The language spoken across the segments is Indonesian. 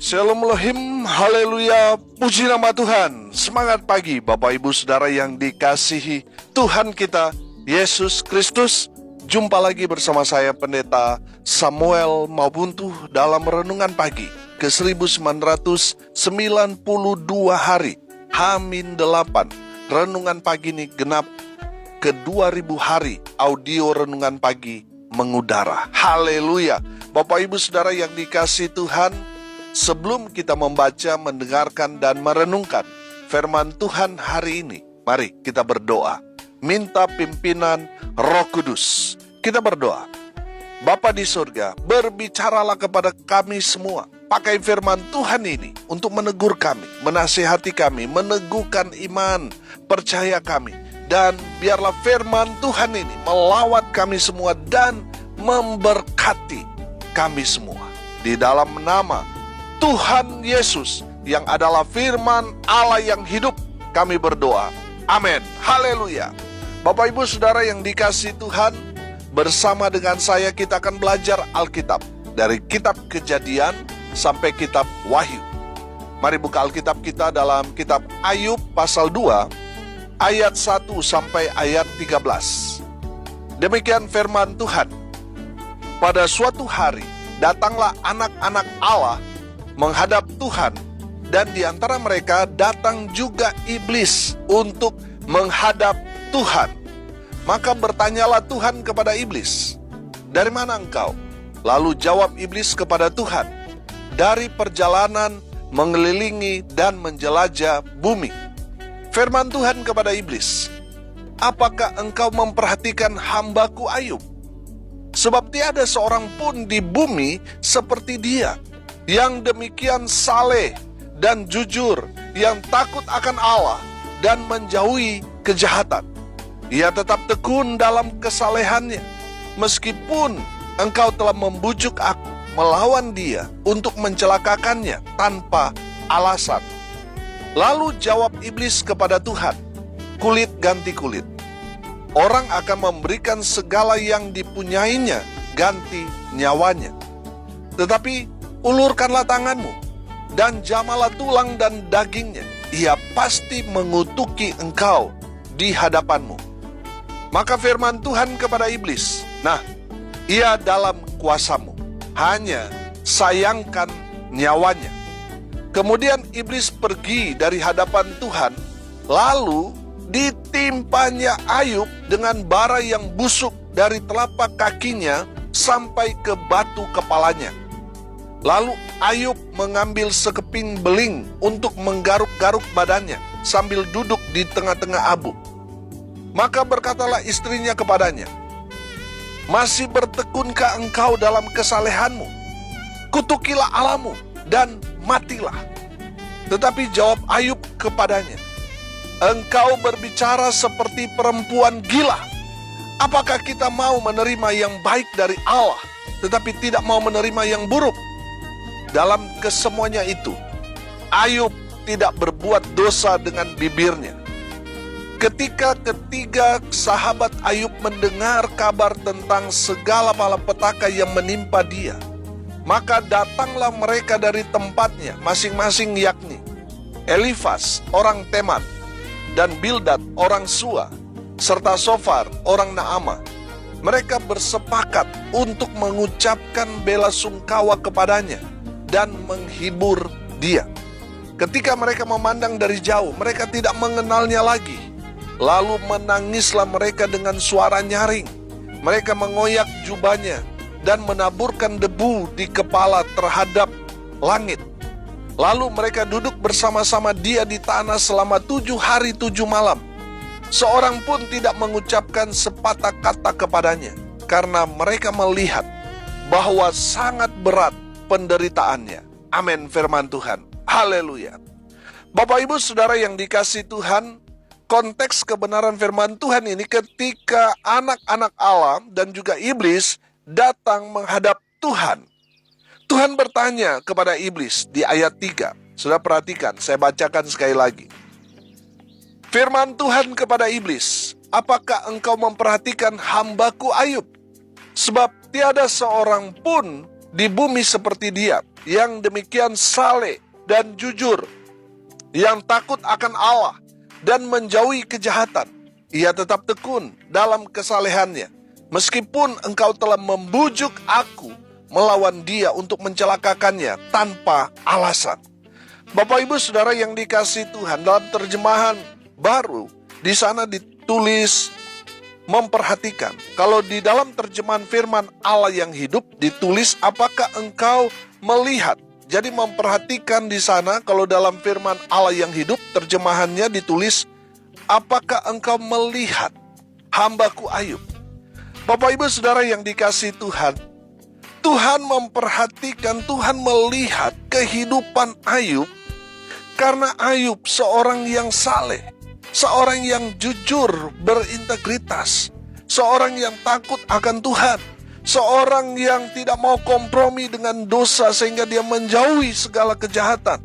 Shalom Elohim, haleluya, puji nama Tuhan. Semangat pagi Bapak Ibu Saudara yang dikasihi Tuhan kita, Yesus Kristus. Jumpa lagi bersama saya Pendeta Samuel Mabuntu dalam Renungan Pagi ke 1992 hari H-8. Renungan Pagi ini genap ke 2000 hari audio Renungan Pagi mengudara. Haleluya. Bapak Ibu Saudara yang dikasihi Tuhan, sebelum kita membaca, mendengarkan, dan merenungkan firman Tuhan hari ini, mari kita berdoa. Minta pimpinan Roh Kudus. Kita berdoa. Bapa di surga, berbicaralah kepada kami semua. Pakai firman Tuhan ini untuk menegur kami, menasihati kami, meneguhkan iman, percaya kami. Dan biarlah firman Tuhan ini melawat kami semua dan memberkati kami semua. Di dalam nama Tuhan Yesus yang adalah firman Allah yang hidup, kami berdoa. Amin. Haleluya. Bapak Ibu Saudara yang dikasihi Tuhan, bersama dengan saya kita akan belajar Alkitab dari kitab Kejadian sampai kitab Wahyu. Mari buka Alkitab kita dalam kitab Ayub pasal 2 ayat 1 sampai ayat 13. Demikian firman Tuhan. Pada suatu hari datanglah anak-anak Allah menghadap Tuhan, dan di antara mereka datang juga iblis untuk menghadap Tuhan. Maka bertanyalah Tuhan kepada iblis, "Dari mana engkau?" Lalu jawab iblis kepada Tuhan, "Dari perjalanan mengelilingi dan menjelajah bumi." Firman Tuhan kepada iblis, "Apakah engkau memperhatikan hambaku Ayub? Sebab tiada seorang pun di bumi seperti dia, yang demikian saleh dan jujur, yang takut akan Allah dan menjauhi kejahatan. Ia tetap tekun dalam kesalehannya, meskipun engkau telah membujuk aku melawan dia untuk mencelakakannya tanpa alasan." Lalu jawab iblis kepada Tuhan, "Kulit ganti kulit. Orang akan memberikan segala yang dipunyainya ganti nyawanya. Tetapi ulurkanlah tanganmu dan jamalah tulang dan dagingnya. Ia pasti mengutuki engkau di hadapanmu." Maka firman Tuhan kepada iblis, "Nah, ia dalam kuasamu. Hanya sayangkan nyawanya." Kemudian iblis pergi dari hadapan Tuhan, lalu ditimpanya Ayub dengan bara yang busuk dari telapak kakinya sampai ke batu kepalanya. Lalu Ayub mengambil sekeping beling untuk menggaruk-garuk badannya sambil duduk di tengah-tengah abu. Maka berkatalah istrinya kepadanya, "Masih bertekunkah engkau dalam kesalehanmu? Kutukilah Allahmu dan matilah." Tetapi jawab Ayub kepadanya, "Engkau berbicara seperti perempuan gila. Apakah kita mau menerima yang baik dari Allah, tetapi tidak mau menerima yang buruk?" Dalam kesemuanya itu, Ayub tidak berbuat dosa dengan bibirnya. Ketika ketiga sahabat Ayub mendengar kabar tentang segala malapetaka yang menimpa dia, maka datanglah mereka dari tempatnya masing-masing, yakni Elifas orang Teman, dan Bildad orang Sua, serta Sofar orang Naamah. Mereka bersepakat untuk mengucapkan bela sungkawa kepadanya dan menghibur dia. Ketika mereka memandang dari jauh, mereka tidak mengenalnya lagi. Lalu menangislah mereka dengan suara nyaring. Mereka mengoyak jubahnya dan menaburkan debu di kepala terhadap langit. Lalu mereka duduk bersama-sama dia di tanah selama 7 hari 7 malam. Seorang pun tidak mengucapkan sepatah kata kepadanya, karena mereka melihat bahwa sangat berat penderitaannya. Amin firman Tuhan. Haleluya. Bapak Ibu Saudara yang dikasihi Tuhan, konteks kebenaran firman Tuhan ini ketika anak-anak Allah dan juga iblis datang menghadap Tuhan. Tuhan bertanya kepada iblis di ayat 3. Sudah perhatikan, saya bacakan sekali lagi. Firman Tuhan kepada iblis, "Apakah engkau memperhatikan hambaku Ayub? Sebab tiada seorang pun di bumi seperti dia, yang demikian saleh dan jujur, yang takut akan Allah dan menjauhi kejahatan. Ia tetap tekun dalam kesalehannya, meskipun engkau telah membujuk aku melawan dia untuk mencelakakannya tanpa alasan. Bapak Ibu Saudara yang dikasihi Tuhan, dalam terjemahan baru di sana ditulis memperhatikan. Kalau di dalam terjemahan firman Allah yang hidup ditulis apakah engkau melihat. Jadi memperhatikan di sana kalau dalam firman Allah yang hidup terjemahannya ditulis apakah engkau melihat hambaku Ayub. Bapak Ibu Saudara yang dikasihi Tuhan, Tuhan memperhatikan, Tuhan melihat kehidupan Ayub karena Ayub seorang yang saleh, seorang yang jujur, berintegritas, seorang yang takut akan Tuhan, seorang yang tidak mau kompromi dengan dosa sehingga dia menjauhi segala kejahatan,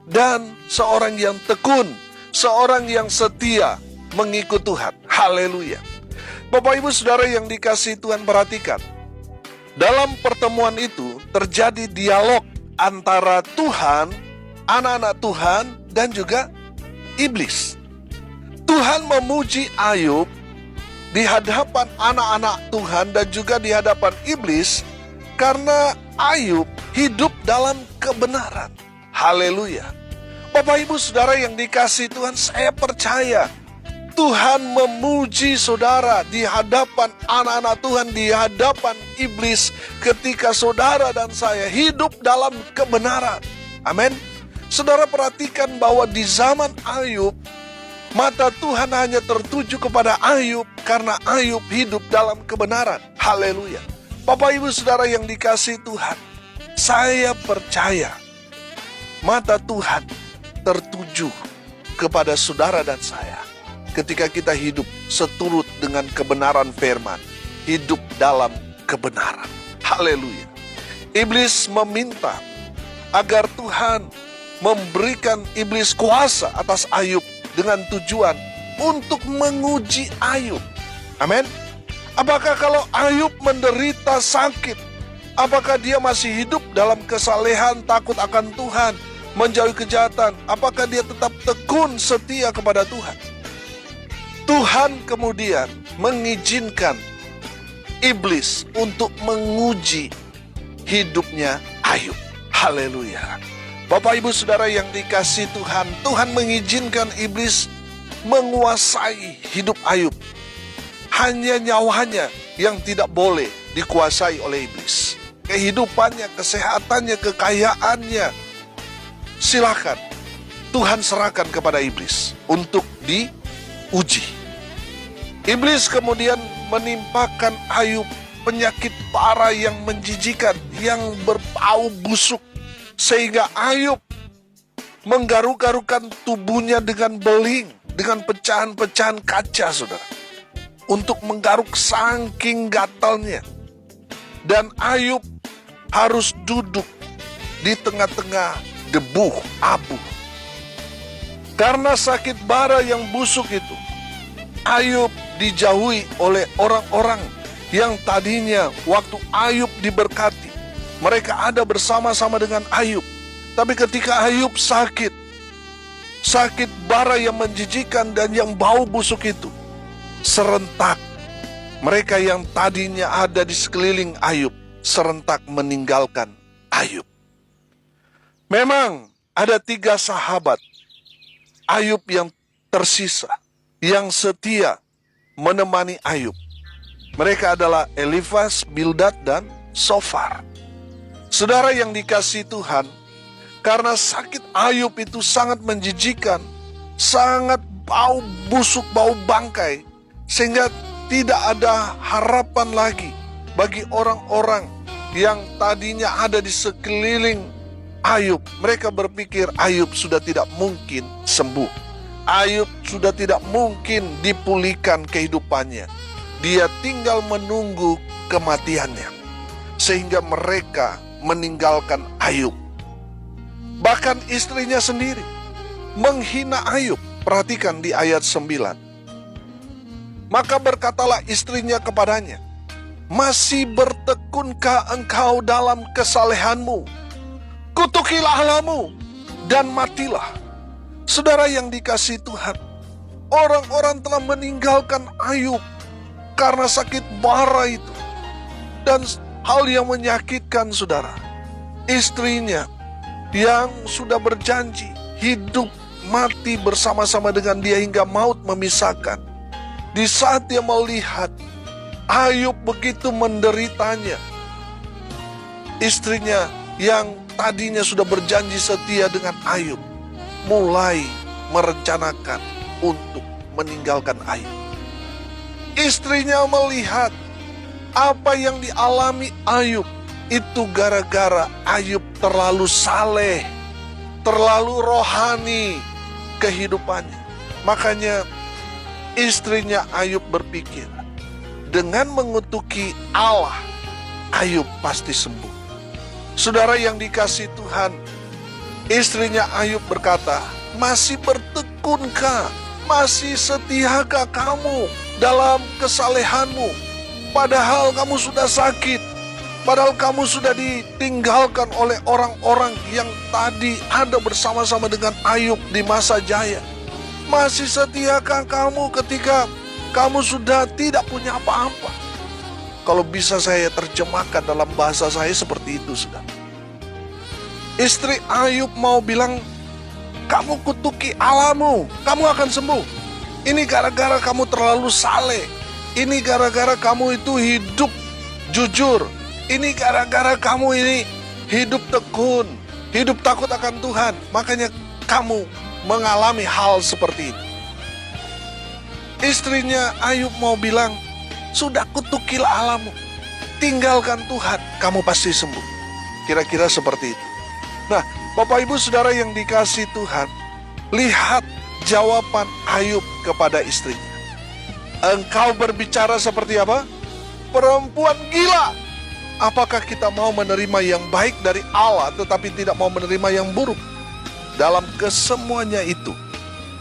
dan seorang yang tekun, seorang yang setia mengikut Tuhan. Haleluya. Bapak Ibu Saudara yang dikasihi Tuhan, perhatikan. Dalam pertemuan itu terjadi dialog antara Tuhan, anak-anak Tuhan, dan juga iblis. Tuhan memuji Ayub di hadapan anak-anak Tuhan dan juga di hadapan iblis karena Ayub hidup dalam kebenaran. Haleluya. Bapak Ibu Saudara yang dikasihi Tuhan, saya percaya Tuhan memuji saudara di hadapan anak-anak Tuhan, di hadapan iblis ketika saudara dan saya hidup dalam kebenaran. Amin. Saudara perhatikan bahwa di zaman Ayub, mata Tuhan hanya tertuju kepada Ayub karena Ayub hidup dalam kebenaran. Haleluya. Bapak Ibu Saudara yang dikasihi Tuhan, saya percaya mata Tuhan tertuju kepada saudara dan saya ketika kita hidup seturut dengan kebenaran firman, hidup dalam kebenaran. Haleluya. Iblis meminta agar Tuhan memberikan iblis kuasa atas Ayub dengan tujuan untuk menguji Ayub. Amin. Apakah kalau Ayub menderita sakit, apakah dia masih hidup dalam kesalehan, takut akan Tuhan, menjauhi kejahatan? Apakah dia tetap tekun setia kepada Tuhan? Tuhan kemudian mengizinkan iblis untuk menguji hidupnya Ayub. Haleluya. Bapak Ibu Saudara yang dikasihi Tuhan, Tuhan mengizinkan iblis menguasai hidup Ayub. Hanya nyawanya yang tidak boleh dikuasai oleh iblis. Kehidupannya, kesehatannya, kekayaannya, silakan Tuhan serahkan kepada iblis untuk diuji. Iblis kemudian menimpakan Ayub penyakit parah yang menjijikan, yang berbau busuk, sehingga Ayub menggaruk-garukan tubuhnya dengan beling, dengan pecahan-pecahan kaca, saudara, untuk menggaruk saking gatalnya. Dan Ayub harus duduk di tengah-tengah debu, abu. Karena sakit bara yang busuk itu, Ayub dijauhi oleh orang-orang yang tadinya waktu Ayub diberkati, mereka ada bersama-sama dengan Ayub. Tapi ketika Ayub sakit bara yang menjijikan dan yang bau busuk itu, serentak mereka yang tadinya ada di sekeliling Ayub serentak meninggalkan Ayub. Memang ada 3 sahabat Ayub yang tersisa, yang setia menemani Ayub. Mereka adalah Elifas, Bildad, dan Sofar. Saudara yang dikasihi Tuhan, karena sakit Ayub itu sangat menjijikan, sangat bau busuk, bau bangkai, sehingga tidak ada harapan lagi bagi orang-orang yang tadinya ada di sekeliling Ayub. Mereka berpikir Ayub sudah tidak mungkin sembuh. Ayub sudah tidak mungkin dipulihkan kehidupannya. Dia tinggal menunggu kematiannya. Sehingga mereka meninggalkan Ayub. Bahkan istrinya sendiri menghina Ayub. Perhatikan di ayat 9. Maka berkatalah istrinya kepadanya, Masih bertekunkah engkau dalam kesalehanmu? Kutukilah Allahmu dan matilah. Saudara yang dikasihi Tuhan, orang-orang telah meninggalkan Ayub karena sakit bara itu. Dan hal yang menyakitkan, saudara, istrinya yang sudah berjanji hidup mati bersama-sama dengan dia hingga maut memisahkan. Di saat dia melihat Ayub begitu menderitanya, istrinya yang tadinya sudah berjanji setia dengan Ayub mulai merencanakan untuk meninggalkan Ayub. Istrinya melihat apa yang dialami Ayub itu gara-gara Ayub terlalu saleh, terlalu rohani kehidupannya. Makanya istrinya Ayub berpikir, dengan mengutuki Allah, Ayub pasti sembuh. Saudara yang dikasihi Tuhan, istrinya Ayub berkata, masih bertekunkah, masih setiakah kamu dalam kesalehanmu? Padahal kamu sudah sakit, padahal kamu sudah ditinggalkan oleh orang-orang yang tadi ada bersama-sama dengan Ayub di masa jaya. Masih setiakah kamu ketika kamu sudah tidak punya apa-apa? Kalau bisa saya terjemahkan dalam bahasa saya seperti itu, saudara. Istri Ayub mau bilang, kamu kutuki Allahmu, kamu akan sembuh. Ini gara-gara kamu terlalu saleh. Ini gara-gara kamu itu hidup jujur. Ini gara-gara kamu ini hidup tekun, hidup takut akan Tuhan. Makanya kamu mengalami hal seperti itu. Istrinya Ayub mau bilang, sudah kutukilah Allahmu, tinggalkan Tuhan, kamu pasti sembuh. Kira-kira seperti itu. Nah, Bapak Ibu Saudara yang dikasihi Tuhan, lihat jawaban Ayub kepada istrinya. Engkau berbicara seperti apa? Perempuan gila. Apakah kita mau menerima yang baik dari Allah tetapi tidak mau menerima yang buruk? Dalam kesemuanya itu,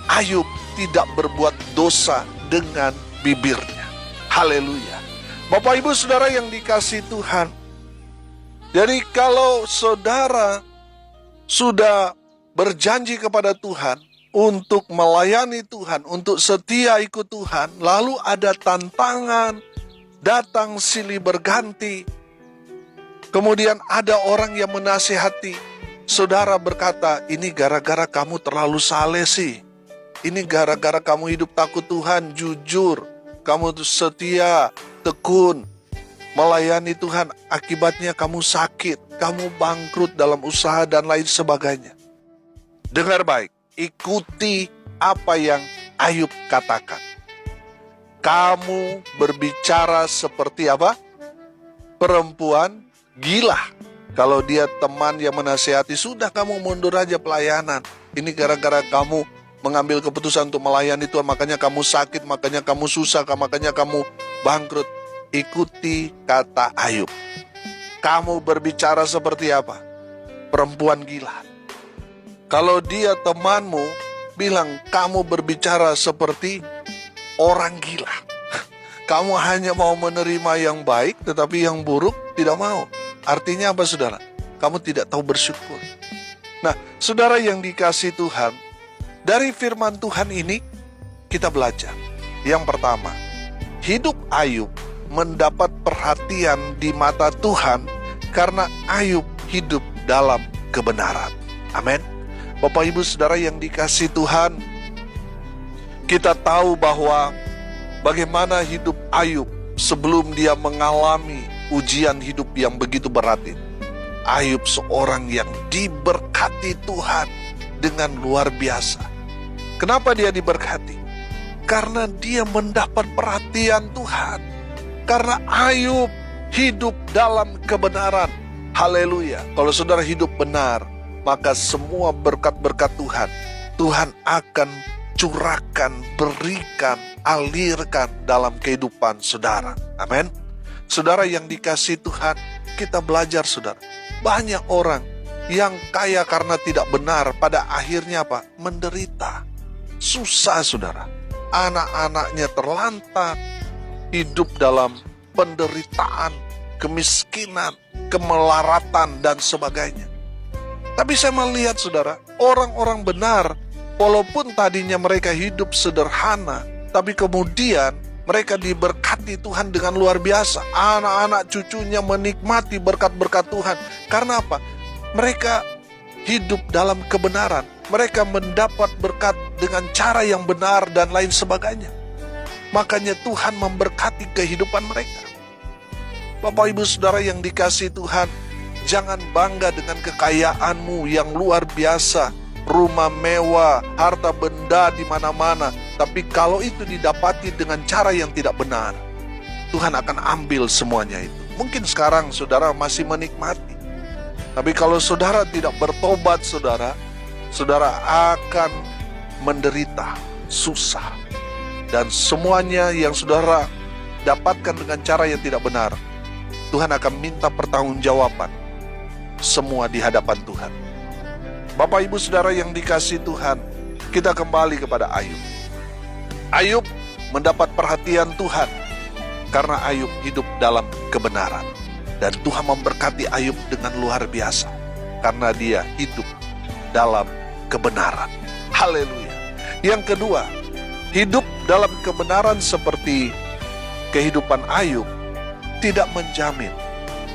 Ayub tidak berbuat dosa dengan bibirnya. Haleluya. Bapak Ibu Saudara yang dikasihi Tuhan, jadi kalau saudara sudah berjanji kepada Tuhan untuk melayani Tuhan, untuk setia ikut Tuhan, lalu ada tantangan, datang silih berganti, kemudian ada orang yang menasihati, saudara berkata, ini gara-gara kamu terlalu saleh sih. Ini gara-gara kamu hidup takut Tuhan, jujur, kamu setia, tekun, melayani Tuhan, akibatnya kamu sakit, kamu bangkrut dalam usaha dan lain sebagainya. Dengar baik, ikuti apa yang Ayub katakan. Kamu berbicara seperti apa? Perempuan gila. Kalau dia teman yang menasihati, sudah kamu mundur aja pelayanan. Ini gara-gara kamu mengambil keputusan untuk melayani Tuhan, makanya kamu sakit, makanya kamu susah, makanya kamu bangkrut. Ikuti kata Ayub. Kamu berbicara seperti apa? Perempuan gila. Kalau dia temanmu, bilang kamu berbicara seperti orang gila. Kamu hanya mau menerima yang baik, tetapi yang buruk tidak mau. Artinya apa, saudara? Kamu tidak tahu bersyukur. Nah, saudara yang dikasihi Tuhan, dari firman Tuhan ini kita belajar. Yang pertama, hidup Ayub mendapat perhatian di mata Tuhan karena Ayub hidup dalam kebenaran. Amin. Bapak Ibu Saudara yang dikasihi Tuhan, kita tahu bahwa bagaimana hidup Ayub sebelum dia mengalami ujian hidup yang begitu berat ini. Ayub seorang yang diberkati Tuhan dengan luar biasa. Kenapa dia diberkati? Karena dia mendapat perhatian Tuhan. Karena Ayub hidup dalam kebenaran. Haleluya. Kalau saudara hidup benar, maka semua berkat-berkat Tuhan, Tuhan akan curahkan, berikan, alirkan dalam kehidupan saudara. Amin. Saudara yang dikasihi Tuhan, kita belajar saudara. Banyak orang yang kaya karena tidak benar, pada akhirnya apa? Menderita. Susah saudara. Anak-anaknya terlantar, hidup dalam penderitaan, kemiskinan, kemelaratan, dan sebagainya. Tapi saya melihat saudara, orang-orang benar, walaupun tadinya mereka hidup sederhana, tapi kemudian mereka diberkati Tuhan dengan luar biasa. Anak-anak cucunya menikmati berkat-berkat Tuhan. Karena apa? Mereka hidup dalam kebenaran. Mereka mendapat berkat dengan cara yang benar dan lain sebagainya. Makanya Tuhan memberkati kehidupan mereka. Bapak Ibu Saudara yang dikasihi Tuhan, jangan bangga dengan kekayaanmu yang luar biasa, rumah mewah, harta benda di mana-mana. Tapi kalau itu didapati dengan cara yang tidak benar, Tuhan akan ambil semuanya itu. Mungkin sekarang saudara masih menikmati, tapi kalau saudara tidak bertobat, saudara akan menderita, susah. Dan semuanya yang saudara dapatkan dengan cara yang tidak benar, Tuhan akan minta pertanggungjawaban. Semua di hadapan Tuhan. Bapak Ibu Saudara yang dikasihi Tuhan, kita kembali kepada Ayub. Ayub mendapat perhatian Tuhan karena Ayub hidup dalam kebenaran. Dan Tuhan memberkati Ayub dengan luar biasa karena dia hidup dalam kebenaran. Haleluya. Yang kedua, hidup dalam kebenaran seperti kehidupan Ayub tidak menjamin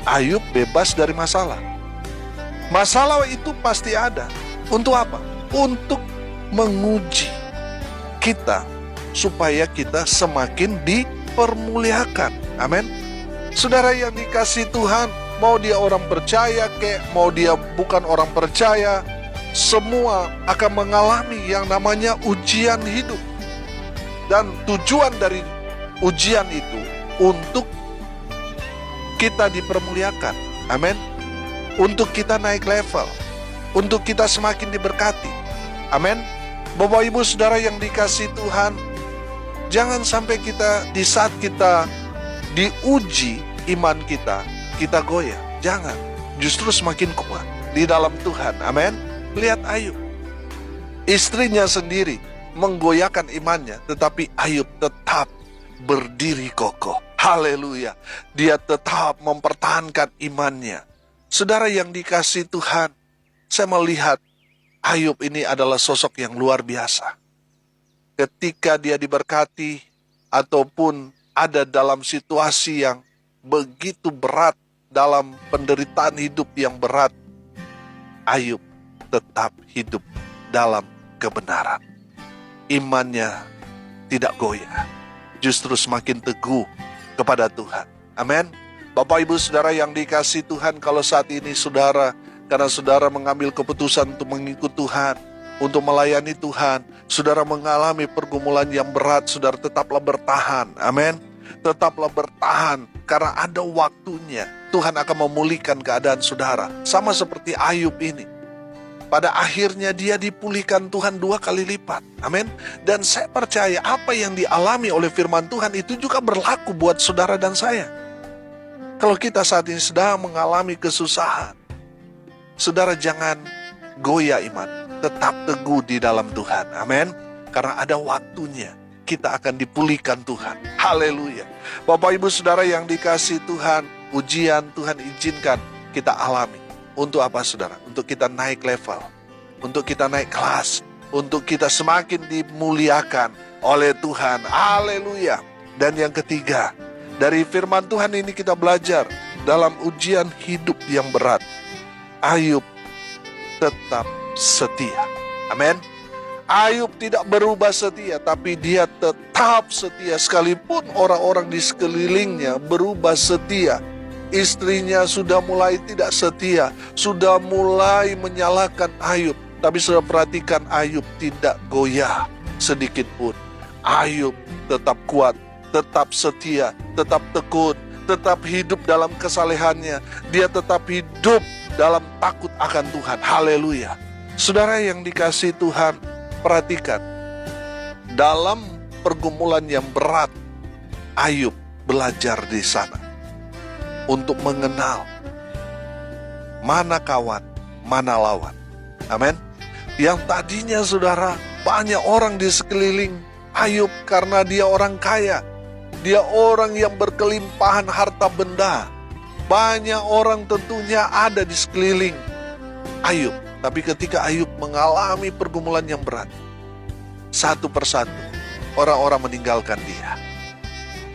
Ayub bebas dari masalah. Masalah itu pasti ada. Untuk apa? Untuk menguji kita supaya kita semakin dipermuliakan. Amin. Saudara yang dikasihi Tuhan, mau dia orang percaya mau dia bukan orang percaya, semua akan mengalami yang namanya ujian hidup. Dan tujuan dari ujian itu untuk kita dipermuliakan. Amin. Untuk kita naik level, untuk kita semakin diberkati. Amin. Bapak Ibu Saudara yang dikasihi Tuhan, jangan sampai kita di saat kita diuji iman kita goyah. Jangan, justru semakin kuat di dalam Tuhan. Amin. Lihat Ayub, istrinya sendiri menggoyahkan imannya, tetapi Ayub tetap berdiri kokoh. Haleluya. Dia tetap mempertahankan imannya. Saudara yang dikasihi Tuhan, saya melihat Ayub ini adalah sosok yang luar biasa. Ketika dia diberkati ataupun ada dalam situasi yang begitu berat, dalam penderitaan hidup yang berat, Ayub tetap hidup dalam kebenaran. Imannya tidak goyah, justru semakin teguh kepada Tuhan. Amin. Bapak Ibu Saudara yang dikasihi Tuhan, kalau saat ini saudara, karena saudara mengambil keputusan untuk mengikut Tuhan, untuk melayani Tuhan, saudara mengalami pergumulan yang berat, saudara tetaplah bertahan. Amin. Tetaplah bertahan, karena ada waktunya Tuhan akan memulihkan keadaan saudara. Sama seperti Ayub ini. Pada akhirnya dia dipulihkan Tuhan 2 kali lipat. Amin. Dan saya percaya apa yang dialami oleh firman Tuhan itu juga berlaku buat saudara dan saya. Kalau kita saat ini sedang mengalami kesusahan, saudara jangan goyah iman. Tetap teguh di dalam Tuhan. Amin. Karena ada waktunya kita akan dipulihkan Tuhan. Haleluya. Bapak Ibu Saudara yang dikasihi Tuhan, ujian Tuhan izinkan kita alami. Untuk apa saudara? Untuk kita naik level, untuk kita naik kelas, untuk kita semakin dimuliakan oleh Tuhan. Haleluya. Dan yang ketiga, dari firman Tuhan ini kita belajar dalam ujian hidup yang berat, Ayub tetap setia. Amin. Ayub tidak berubah setia, tapi dia tetap setia sekalipun orang-orang di sekelilingnya berubah setia. Istrinya sudah mulai tidak setia, sudah mulai menyalahkan Ayub. Tapi sudah perhatikan, Ayub tidak goyah sedikit pun. Ayub tetap kuat, tetap setia, tetap tekun, tetap hidup dalam kesalehannya. Dia tetap hidup dalam takut akan Tuhan. Haleluya. Saudara yang dikasihi Tuhan, perhatikan, dalam pergumulan yang berat, Ayub belajar di sana untuk mengenal mana kawan, mana lawan. Amin. Yang tadinya saudara, banyak orang di sekeliling Ayub karena dia orang kaya. Dia orang yang berkelimpahan harta benda. Banyak orang tentunya ada di sekeliling Ayub. Tapi ketika Ayub mengalami pergumulan yang berat, satu persatu orang-orang meninggalkan dia.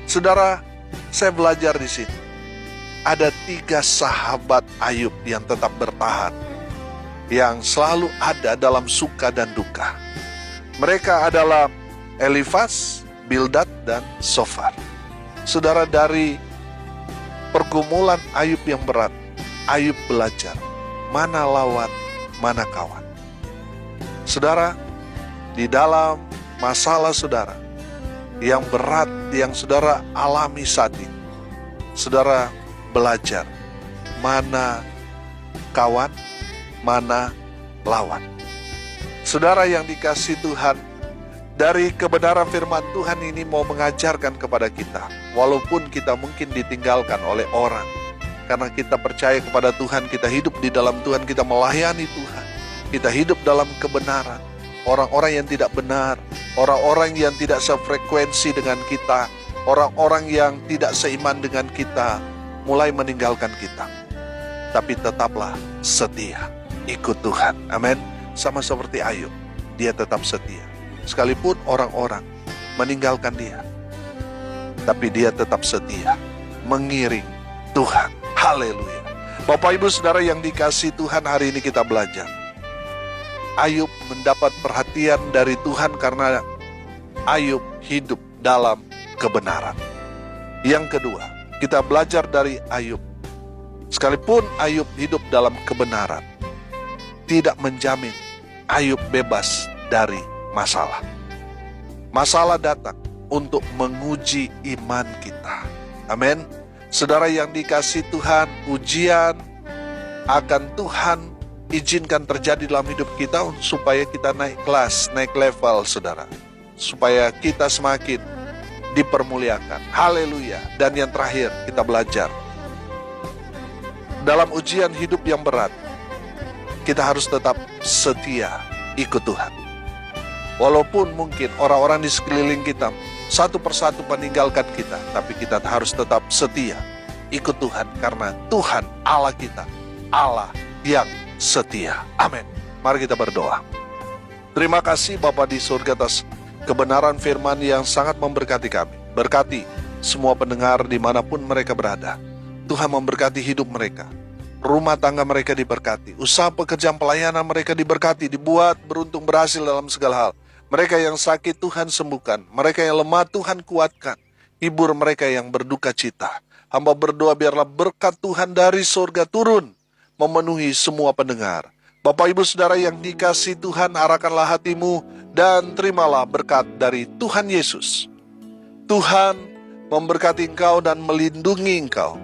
Saudara, saya belajar di sini. Ada 3 sahabat Ayub yang tetap bertahan, yang selalu ada dalam suka dan duka. Mereka adalah Elifaz, Bildad, dan Sofar. Saudara, dari pergumulan Ayub yang berat, Ayub belajar mana lawan, mana kawan. Saudara, di dalam masalah saudara yang berat yang saudara alami saat ini, saudara belajar mana kawan, mana lawan. Saudara yang dikasihi Tuhan, dari kebenaran firman Tuhan ini mau mengajarkan kepada kita, walaupun kita mungkin ditinggalkan oleh orang, karena kita percaya kepada Tuhan, kita hidup di dalam Tuhan, kita melayani Tuhan, kita hidup dalam kebenaran. Orang-orang yang tidak benar, orang-orang yang tidak sefrekuensi dengan kita, orang-orang yang tidak seiman dengan kita, mulai meninggalkan kita. Tapi tetaplah setia, ikut Tuhan. Amin. Sama seperti Ayub, dia tetap setia. Sekalipun orang-orang meninggalkan dia, tapi dia tetap setia, mengiring Tuhan. Haleluya. Bapak Ibu Saudara yang dikasihi Tuhan, hari ini kita belajar. Ayub mendapat perhatian dari Tuhan karena Ayub hidup dalam kebenaran. Yang kedua, kita belajar dari Ayub. Sekalipun Ayub hidup dalam kebenaran, tidak menjamin Ayub bebas dari masalah. Masalah datang untuk menguji iman kita. Amin. Saudara yang dikasihi Tuhan, ujian akan Tuhan izinkan terjadi dalam hidup kita supaya kita naik kelas, naik level, saudara. Supaya kita semakin dipermuliakan. Haleluya. Dan yang terakhir, kita belajar. Dalam ujian hidup yang berat, kita harus tetap setia ikut Tuhan. Walaupun mungkin orang-orang di sekeliling kita satu persatu meninggalkan kita, tapi kita harus tetap setia ikut Tuhan, karena Tuhan Allah kita, Allah yang setia. Amin. Mari kita berdoa. Terima kasih Bapa di surga atas kebenaran firman yang sangat memberkati kami. Berkati semua pendengar dimanapun mereka berada. Tuhan memberkati hidup mereka, rumah tangga mereka diberkati, usaha pekerjaan pelayanan mereka diberkati, dibuat beruntung berhasil dalam segala hal. Mereka yang sakit Tuhan sembuhkan, mereka yang lemah Tuhan kuatkan, hibur mereka yang berduka cita. Hamba berdoa biarlah berkat Tuhan dari surga turun, memenuhi semua pendengar. Bapak Ibu Saudara yang dikasihi Tuhan, arahkanlah hatimu dan terimalah berkat dari Tuhan Yesus. Tuhan memberkati engkau dan melindungi engkau.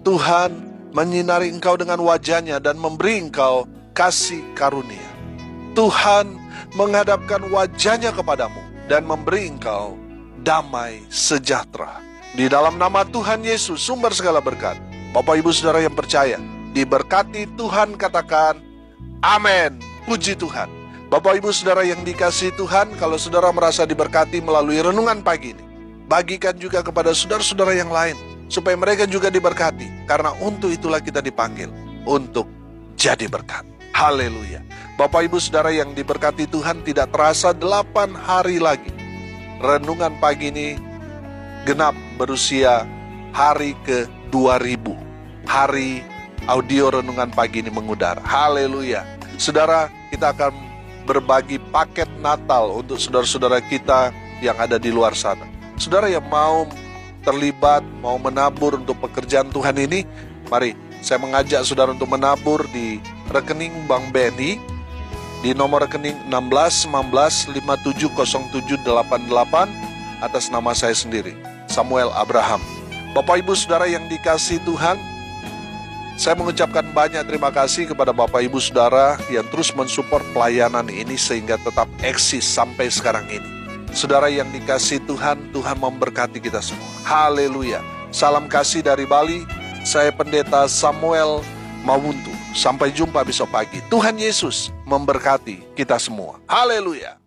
Tuhan menyinari engkau dengan wajahnya dan memberi engkau kasih karunia. Tuhan menghadapkan wajahnya kepadamu dan memberi engkau damai sejahtera. Di dalam nama Tuhan Yesus, sumber segala berkat. Bapak Ibu Saudara yang percaya, diberkati Tuhan, katakan amin. Puji Tuhan. Bapak Ibu Saudara yang dikasihi Tuhan, kalau saudara merasa diberkati melalui renungan pagi ini, bagikan juga kepada saudara-saudara yang lain, supaya mereka juga diberkati. Karena untuk itulah kita dipanggil, untuk jadi berkat. Haleluya. Bapak Ibu Saudara yang diberkati Tuhan, tidak terasa 8 hari lagi renungan pagi ini genap berusia hari ke-2000. Hari audio renungan pagi ini mengudara. Haleluya. Saudara, kita akan berbagi paket Natal untuk saudara-saudara kita yang ada di luar sana. Saudara yang mau terlibat, mau menabur untuk pekerjaan Tuhan ini, mari saya mengajak saudara untuk menabur di rekening Bank BNI di nomor rekening 1619570788 atas nama saya sendiri, Samuel Abraham. Bapak Ibu Saudara yang dikasihi Tuhan, saya mengucapkan banyak terima kasih kepada Bapak Ibu Saudara yang terus mensupport pelayanan ini sehingga tetap eksis sampai sekarang ini. Saudara yang dikasihi Tuhan, Tuhan memberkati kita semua. Haleluya. Salam kasih dari Bali. Saya Pendeta Samuel Mawuntu. Sampai jumpa besok pagi. Tuhan Yesus memberkati kita semua. Haleluya.